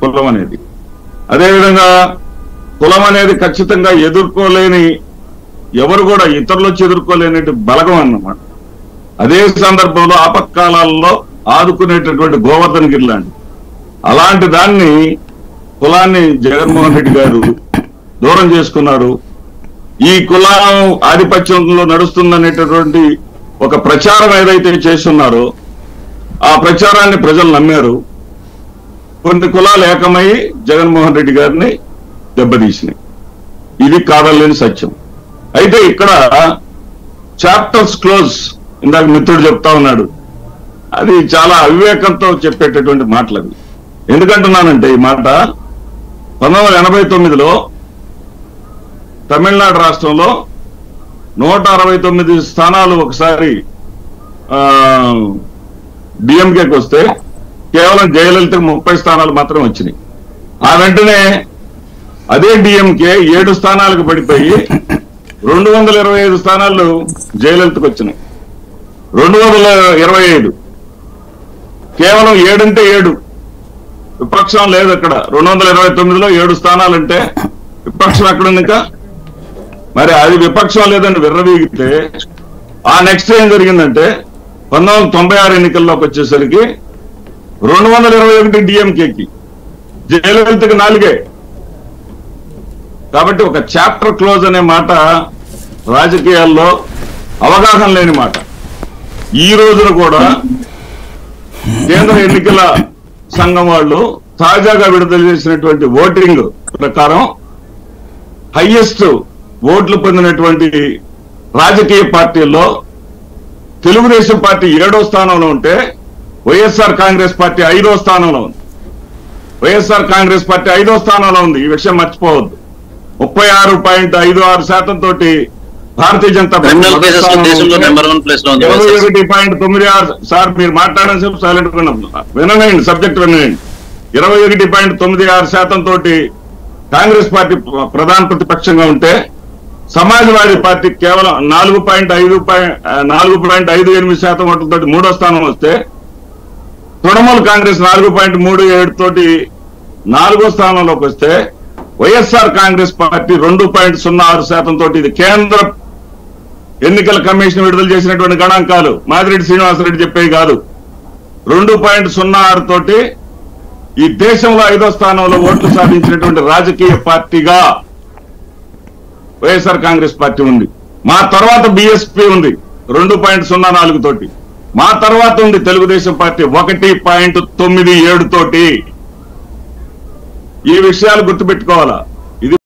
కులం అనేది. అదేవిధంగా కులం అనేది ఖచ్చితంగా ఎదుర్కోలేని, ఎవరు కూడా ఇతరులు వచ్చి ఎదుర్కోలేని బలగం అన్నమాట. అదే సందర్భంలో ఆపత్కాలాల్లో ఆదుకునేటటువంటి గోవర్ధన్ గిరి అలాంటి దాన్ని, కులాన్ని జగన్మోహన్ రెడ్డి గారు దూరం చేసుకున్నారు. ఈ కులం ఆధిపత్యంలో నడుస్తుందనేటటువంటి ఒక ప్రచారం ఏదైతే చేస్తున్నారో ఆ ప్రచారాన్ని ప్రజలు నమ్మారు. కొన్ని కులాలు ఏకమై జగన్మోహన్ రెడ్డి గారిని దెబ్బతీసినాయి. ఇది కాదలేని సత్యం. అయితే ఇక్కడ చాప్టర్స్ క్లోజ్, ఇందాక మిత్రుడు చెప్తా ఉన్నాడు, అది చాలా అవివేకంతో చెప్పేటటువంటి మాటలు అవి. ఎందుకంటున్నానంటే ఈ మాట 1989లో తమిళనాడు రాష్ట్రంలో 169 స్థానాలు ఒకసారి డిఎంకేకి వస్తే కేవలం జయలలితకు 30 స్థానాలు మాత్రం వచ్చినాయి. ఆ వెంటనే అదే డిఎంకే 7 స్థానాలకు పడిపోయి 225 స్థానాలు జయలలితకు వచ్చినాయి. 225 కేవలం 7 అంటే 7 విపక్షం లేదు అక్కడ. 229లో 7 స్థానాలంటే విపక్షం ఎక్కడుంది ఇంకా? మరి అది విపక్షం లేదని విర్రవీగితే ఆ నెక్స్ట్ ఏం జరిగిందంటే 1996 ఎన్నికల్లోకి వచ్చేసరికి 221 డిఎంకేకి, జయలలితకి 4. కాబట్టి ఒక చాప్టర్ క్లోజ్ అనే మాట రాజకీయాల్లో అవగాహన లేని మాట. ఈ రోజున కూడా కేంద్ర ఎన్నికల సంఘం వాళ్ళు తాజాగా విడుదల చేసినటువంటి ఓటింగ్ ప్రకారం హైయెస్ట్ ఓట్లు పొందినటువంటి రాజకీయ పార్టీల్లో తెలుగుదేశం పార్టీ 7వ స్థానంలో ఉంటే వైఎస్ఆర్ కాంగ్రెస్ పార్టీ 5వ స్థానంలో ఉంది. వైఎస్ఆర్ కాంగ్రెస్ పార్టీ 5వ స్థానంలో ఉంది. ఈ విషయం మర్చిపోవద్దు. 36.56% తోటి భారతీయ జనతా పార్టీ 21.96. సార్ మీరు మాట్లాడడం సేపు సైలెంట్ వినండి, సబ్జెక్ట్ వినండి. 21.96% తోటి కాంగ్రెస్ పార్టీ ప్రధాన ప్రతిపక్షంగా ఉంటే సమాజ్వాదీ పార్టీ కేవలం 4.58% ఓట్లతో 3వ స్థానం వస్తే తృణమూల్ కాంగ్రెస్ 4.37 తోటి 4వ స్థానంలోకి వస్తే వైఎస్ఆర్ కాంగ్రెస్ పార్టీ 2.06% తోటి, ఇది కేంద్ర ఎన్నికల కమిషన్ విడుదల చేసినటువంటి గణాంకాలు, మాదిరెడ్డి శ్రీనివాసరెడ్డి చెప్పేవి కాదు. 2.06 తోటి ఈ దేశంలో 5వ స్థానంలో ఓట్లు సాధించినటువంటి రాజకీయ పార్టీగా వైఎస్ఆర్ కాంగ్రెస్ పార్టీ ఉంది. మా తర్వాత బీఎస్పీ ఉంది 2.04 తోటి. మా తర్వాత ఉంది తెలుగుదేశం పార్టీ 1.97 తోటి. ఈ విషయాలు గుర్తుపెట్టుకోవాలా.